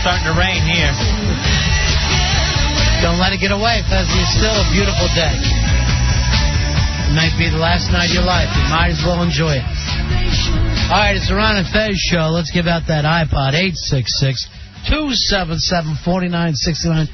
starting to rain here. Don't let it get away, Fez. It's still a beautiful day. It might be the last night of your life. You might as well enjoy it. All right, it's the Ron and Fez show. Let's give out that iPod. 866-277-4969.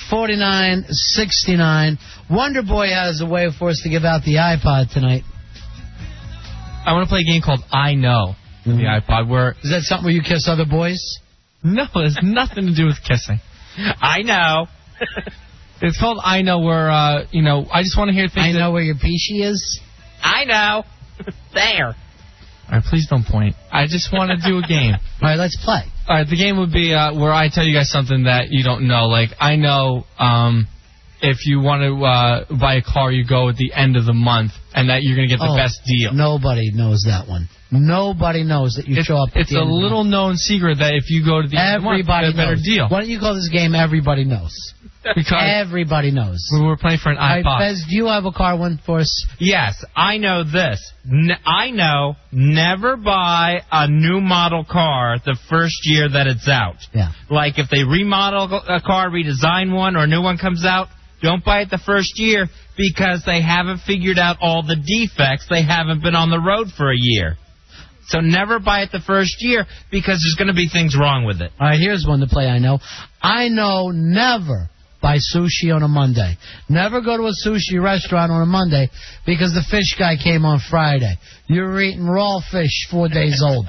866-277-4969. Wonderboy has a way for us to give out the iPod tonight. I want to play a game called iKnow on the iPod. Where is that something where you kiss other boys? No, it has nothing to do with kissing. I know. It's called iKnow, where I just want to hear things. I know where your peachy is. I know. There. All right, please don't point. I just want to do a game. All right, let's play. All right, the game would be where I tell you guys something that you don't know. Like, I know if you want to buy a car, you go at the end of the month, and that you're going to get the best deal. Nobody knows that one. Nobody knows that you show up at the end. It's a little known secret that if you go to the end of the month, you get a better deal. Why don't you call this game Everybody Knows? Because everybody knows. We were playing for an iPod. Right, Fez, do you have a car one for us? Yes, I know this. I know never buy a new model car the first year that it's out. Yeah. Like if they remodel a car, redesign one, or a new one comes out, don't buy it the first year because they haven't figured out all the defects. They haven't been on the road for a year. So never buy it the first year because there's going to be things wrong with it. All right, here's one to play I know. I know never buy sushi on a Monday. Never go to a sushi restaurant on a Monday because the fish guy came on Friday. You're eating raw fish 4 days old.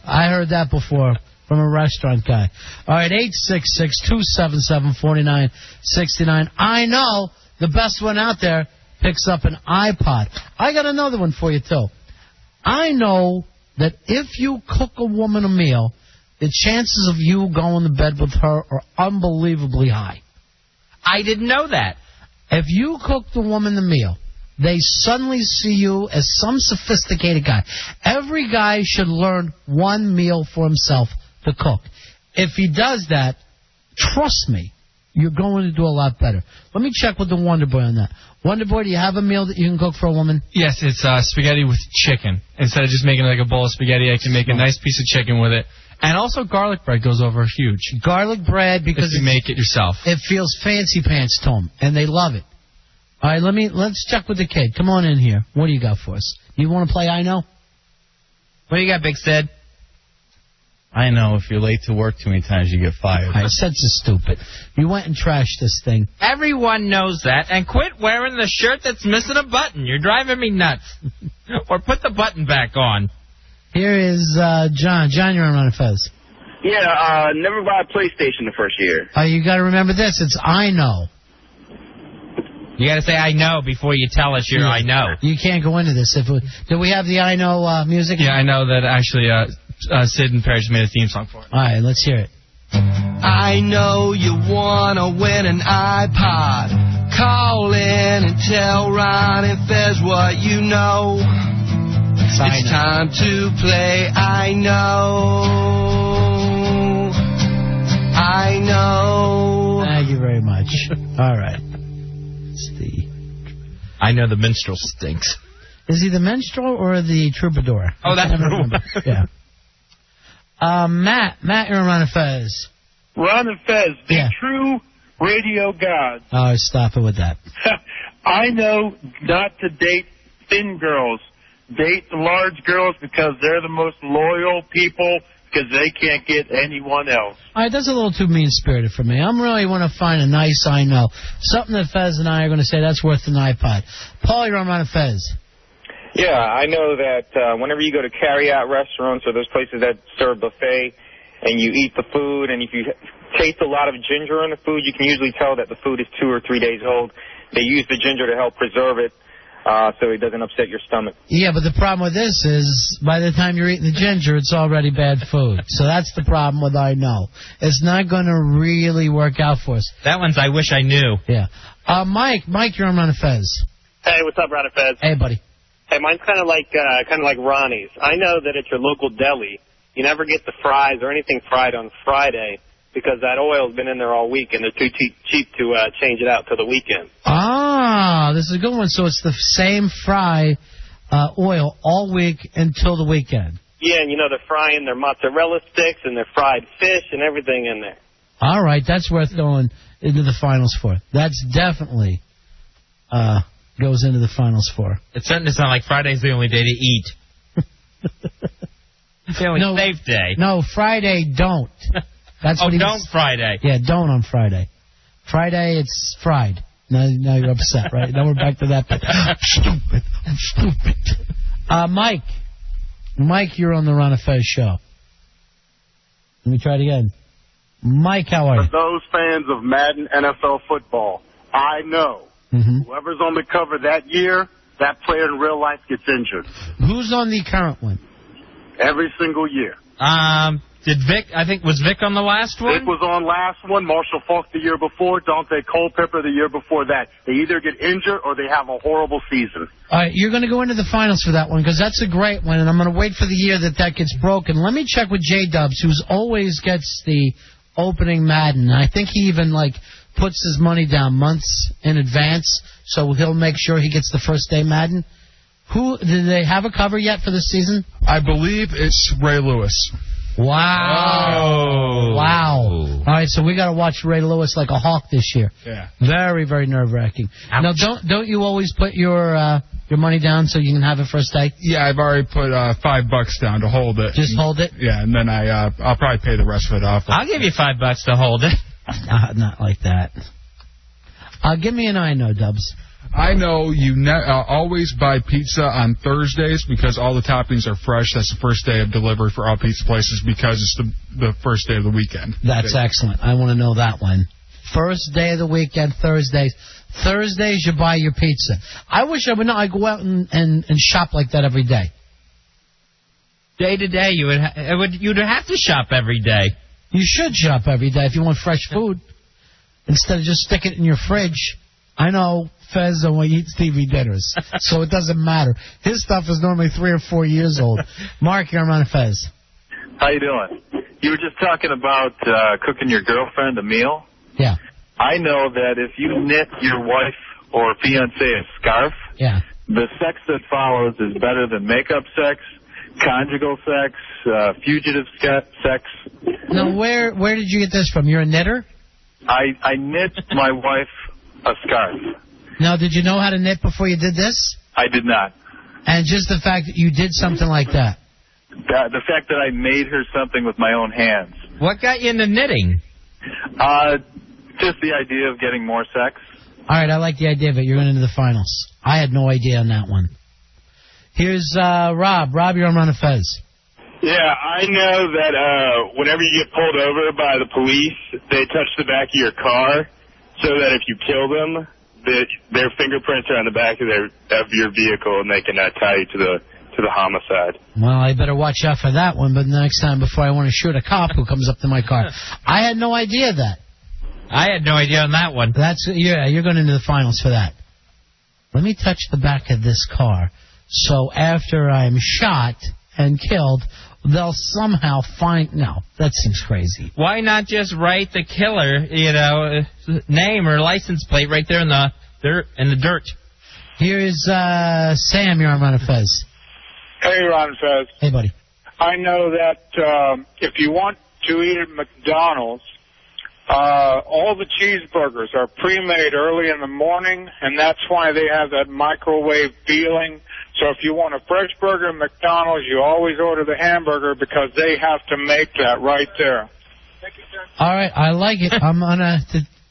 I heard that before from a restaurant guy. All right, 866-277-4969. I know the best one out there picks up an iPod. I got another one for you, too. I know that if you cook a woman a meal, the chances of you going to bed with her are unbelievably high. I didn't know that. If you cook the woman the meal, they suddenly see you as some sophisticated guy. Every guy should learn one meal for himself to cook. If he does that, trust me, you're going to do a lot better. Let me check with the Wonderboy on that. Wonderboy, do you have a meal that you can cook for a woman? Yes, it's spaghetti with chicken. Instead of just making like a bowl of spaghetti, I can make a nice piece of chicken with it. And also garlic bread goes over huge. Garlic bread because if you make it yourself. It feels fancy pants to them, and they love it. All right, let's check with the kid. Come on in here. What do you got for us? You want to play I Know? What do you got, Big Sid? I know if you're late to work too many times, you get fired. I said so stupid. You went and trashed this thing. Everyone knows that. And quit wearing the shirt that's missing a button. You're driving me nuts. Or put the button back on. Here is John. John, you're on Ron and Fez. Yeah, never buy a PlayStation the first year. You got to remember this. It's I Know. You got to say I know before you tell us I know. You can't go into this. Do we have the I Know music? Yeah, I know that actually Sid and Perry just made a theme song for it. All right, let's hear it. I know you want to win an iPod. Call in and tell Ron and Fez what you know. It's time to play I Know. I Know. Thank you very much. All right. I know the minstrel stinks. Is he the minstrel or the troubadour? Oh, that's remember. Yeah. Matt, you're on Ron and Fez. Ron and Fez, the true radio gods. Oh, stop it with that. I know not to date thin girls. Date the large girls because they're the most loyal people because they can't get anyone else. All right, that's a little too mean-spirited for me. I really want to find a nice I Know. Something that Fez and I are going to say that's worth an iPod. Paul, you're on Ron and Fez. Yeah, I know that whenever you go to carry-out restaurants or those places that serve buffet and you eat the food, and if you taste a lot of ginger in the food, you can usually tell that the food is 2 or 3 days old. They use the ginger to help preserve it so it doesn't upset your stomach. Yeah, but the problem with this is by the time you're eating the ginger, it's already bad food. So that's the problem with I Know. It's not going to really work out for us. That one's I wish I knew. Yeah. Mike, you're on Ron and Fez. Hey, what's up, Ron and Fez? Hey, buddy. Hey, mine's kind of like Ronnie's. I know that at your local deli, you never get the fries or anything fried on Friday because that oil's been in there all week and they're too cheap to change it out till the weekend. Ah, this is a good one. So it's the same fry oil all week until the weekend. Yeah, and they're frying their mozzarella sticks and their fried fish and everything in there. All right, that's worth going into the finals for. That's definitely goes into the finals for. It's starting to sound like Friday's the only day to eat. It's the only safe day. No, Friday don't. That's what don't Friday. Yeah, don't on Friday. Friday, it's fried. Now you're upset, right? Now we're back to that. I'm stupid. Mike, you're on the Ron and Fez show. Let me try it again. Mike, how are you? For those fans of Madden NFL football, I know whoever's on the cover that year, that player in real life gets injured. Who's on the current one? Every single year. Was Vic on the last one? Vic was on last one, Marshall Faulk the year before, Dante Culpepper the year before that. They either get injured or they have a horrible season. All right, you're going to go into the finals for that one because that's a great one, and I'm going to wait for the year that gets broken. Let me check with J-Dubs, who always gets the opening Madden. I think he even, puts his money down months in advance, so he'll make sure he gets the first day Madden. Did they have a cover yet for this season? I believe it's Ray Lewis. Wow. Oh. Wow. All right, so we got to watch Ray Lewis like a hawk this year. Yeah. Very, very nerve-wracking. Now, don't you always put your money down so you can have it first day? Yeah, I've already put $5 down to hold it. Just hold it? Yeah, and then I'll probably pay the rest of it off. I'll give you $5 to hold it. Not like that. Give me an iKnow, Dubs. I know you always buy pizza on Thursdays because all the toppings are fresh. That's the first day of delivery for all pizza places because it's the first day of the weekend. That's excellent. I want to know that one. First day of the weekend, Thursdays. Thursdays, you buy your pizza. I wish I would know. I go out and shop like that every day. Day to day, you'd have to shop every day. You should shop every day if you want fresh food instead of just stick it in your fridge. I know Fez only eats TV dinners, so it doesn't matter. His stuff is normally 3 or 4 years old. Mark, you're on Fez. How you doing? You were just talking about cooking your girlfriend a meal. Yeah. I know that if you knit your wife or fiancé a scarf, the sex that follows is better than makeup sex, conjugal sex, fugitive sex. Now, where did you get this from? You're a knitter? I knit my wife a scarf. Now, did you know how to knit before you did this? I did not. And just the fact that you did something like that? The fact that I made her something with my own hands. What got you into knitting? Just the idea of getting more sex. All right, I like the idea of it. You're going into the finals. I had no idea on that one. Here's Rob. Rob, you're on Ron and Fez. Yeah, I know that whenever you get pulled over by the police, they touch the back of your car so that if you kill them, their fingerprints are on the back of your vehicle and they can tie you to the homicide. Well, I better watch out for that one, but next time before I want to shoot a cop who comes up to my car. I had no idea that. I had no idea on that one. You're going into the finals for that. Let me touch the back of this car so after I'm shot and killed, they'll somehow find... No, that seems crazy. Why not just write the killer, name or license plate right there in the dirt? Here's Sam, you're on Ron and Fez. Hey, Ron and Fez. Hey, buddy. I know that if you want to eat at McDonald's, all the cheeseburgers are pre-made early in the morning, and that's why they have that microwave feeling. So if you want a fresh burger at McDonald's, you always order the hamburger because they have to make that right there. All right, I like it. I'm on a...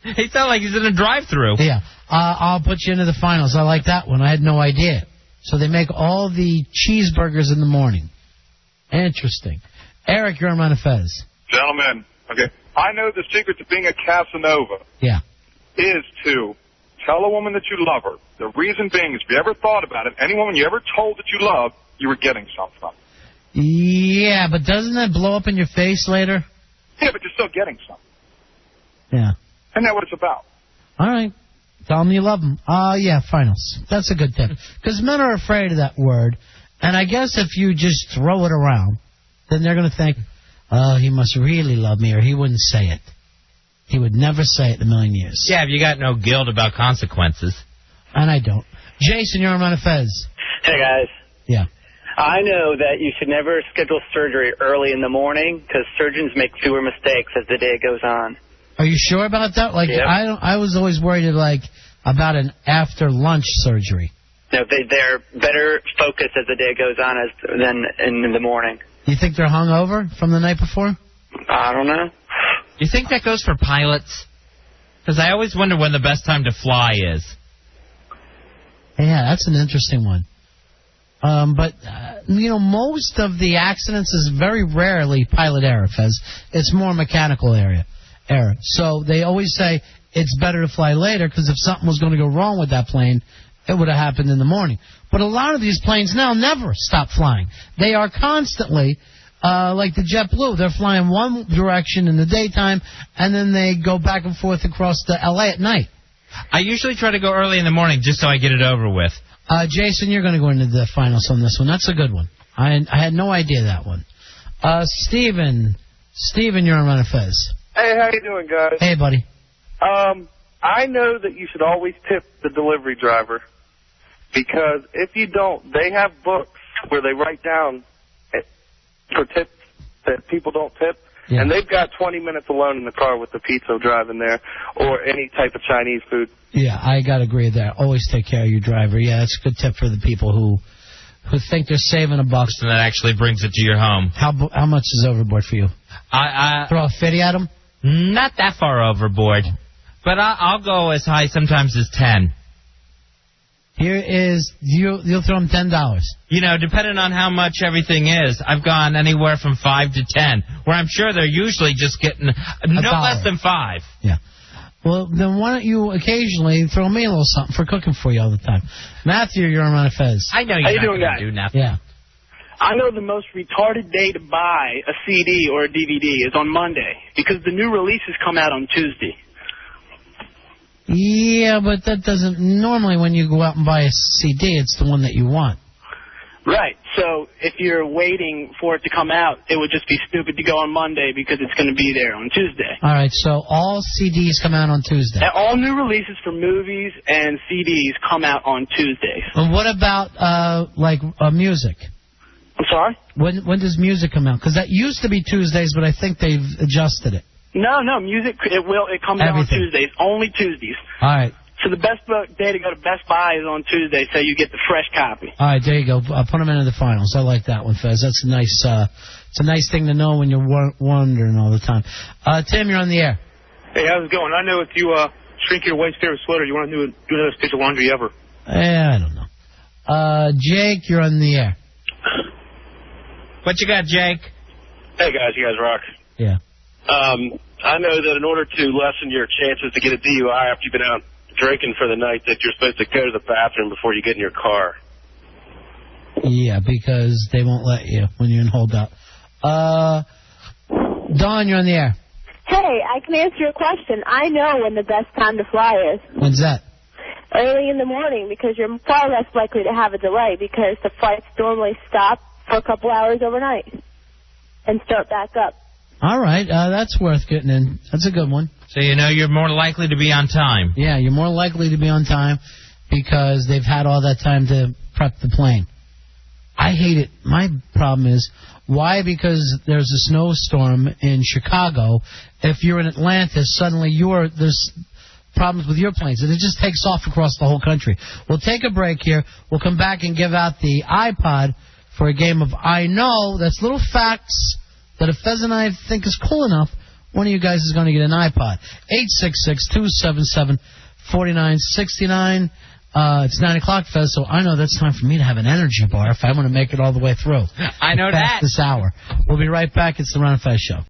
He sounds like he's in a drive-thru. Yeah, I'll put you into the finals. I like that one. I had no idea. So they make all the cheeseburgers in the morning. Interesting. Eric, you're on Ron and Fez. Gentlemen, okay. I know the secret to being a Casanova. Yeah. Is to tell a woman that you love her. The reason being is if you ever thought about it, any woman you ever told that you love, you were getting something from. Yeah, but doesn't that blow up in your face later? Yeah, but you're still getting something. Yeah. Isn't that what it's about? All right. Tell them you love them. Yeah, finals. That's a good tip. Because men are afraid of that word. And I guess if you just throw it around, then they're going to think, oh, he must really love me, or he wouldn't say it. He would never say it in a million years. Yeah, if you got no guilt about consequences. And I don't. Jason, you're on Ron and Fez. Hey, guys. Yeah. I know that you should never schedule surgery early in the morning because surgeons make fewer mistakes as the day goes on. Are you sure about that? Like, Yep. I was always worried about an after lunch surgery. No, they're better focused as the day goes on than in the morning. You think they're hungover from the night before? I don't know. You think that goes for pilots? Because I always wonder when the best time to fly is. Yeah, that's an interesting one. But most of the accidents is very rarely pilot error, Fez. It's more mechanical error. So they always say it's better to fly later because if something was going to go wrong with that plane, it would have happened in the morning. But a lot of these planes now never stop flying. They are constantly, like the JetBlue, they're flying one direction in the daytime, and then they go back and forth across the L.A. at night. I usually try to go early in the morning just so I get it over with. Jason, you're going to go into the finals on this one. That's a good one. I had no idea that one. Steven, you're on Ron and Fez. Hey, how you doing, guys? Hey, buddy. I know that you should always tip the delivery driver because if you don't, they have books where they write down for tips that people don't tip, and they've got 20 minutes alone in the car with the pizza driving there or any type of Chinese food. Yeah, I got to agree there. Always take care of your driver. Yeah, that's a good tip for the people who think they're saving $1. And that actually brings it to your home. How much is overboard for you? I throw a 50 at them? Not that far overboard. But I'll go as high sometimes as 10. Here is, you'll throw them $10. Depending on how much everything is, I've gone anywhere from 5 to 10, where I'm sure they're usually just getting no less than 5. Yeah. Well, then why don't you occasionally throw me a little something for cooking for you all the time? Matthew, you're on Ron and Fez. I know you're not going to do nothing. Yeah. I know the most retarded day to buy a CD or a DVD is on Monday because the new releases come out on Tuesday. Yeah, but that doesn't... Normally when you go out and buy a CD, it's the one that you want. Right. So if you're waiting for it to come out, it would just be stupid to go on Monday because it's going to be there on Tuesday. All right, so all CDs come out on Tuesday. And all new releases for movies and CDs come out on Tuesdays. And what about, music? I'm sorry? When does music come out? Because that used to be Tuesdays, but I think they've adjusted it. No, music, it comes out on Tuesdays, only Tuesdays. All right. So the best day to go to Best Buy is on Tuesday, so you get the fresh copy. All right, there you go. Put them into the finals. I like that one, Fez. That's a nice, it's a nice thing to know when you're wondering all the time. Tim, you're on the air. Hey, how's it going? I know if you shrink your wife's favorite sweater, you want to do another stitch of laundry ever. I don't know. Jake, you're on the air. What you got, Jake? Hey, guys. You guys rock. Yeah. I know that in order to lessen your chances to get a DUI after you've been out drinking for the night, that you're supposed to go to the bathroom before you get in your car. Yeah, because they won't let you when you're in holdout. Dawn, you're on the air. Hey, I can answer your question. I know when the best time to fly is. When's that? Early in the morning, because you're far less likely to have a delay because the flights normally stop for a couple hours overnight and start back up. All right, that's worth getting in. That's a good one. So you're more likely to be on time. Yeah, you're more likely to be on time because they've had all that time to prep the plane. I hate it. My problem is, why? Because there's a snowstorm in Chicago. If you're in Atlantis, suddenly there's problems with your planes, and it just takes off across the whole country. We'll take a break here. We'll come back and give out the iPod for a game of iKnow. That's little facts that if Fez and I think is cool enough, one of you guys is going to get an iPod. 866-277-4969. It's 9 o'clock, Fez, so I know that's time for me to have an energy bar if I want to make it all the way through. I know that. This hour. We'll be right back. It's the Ron and Fez Show.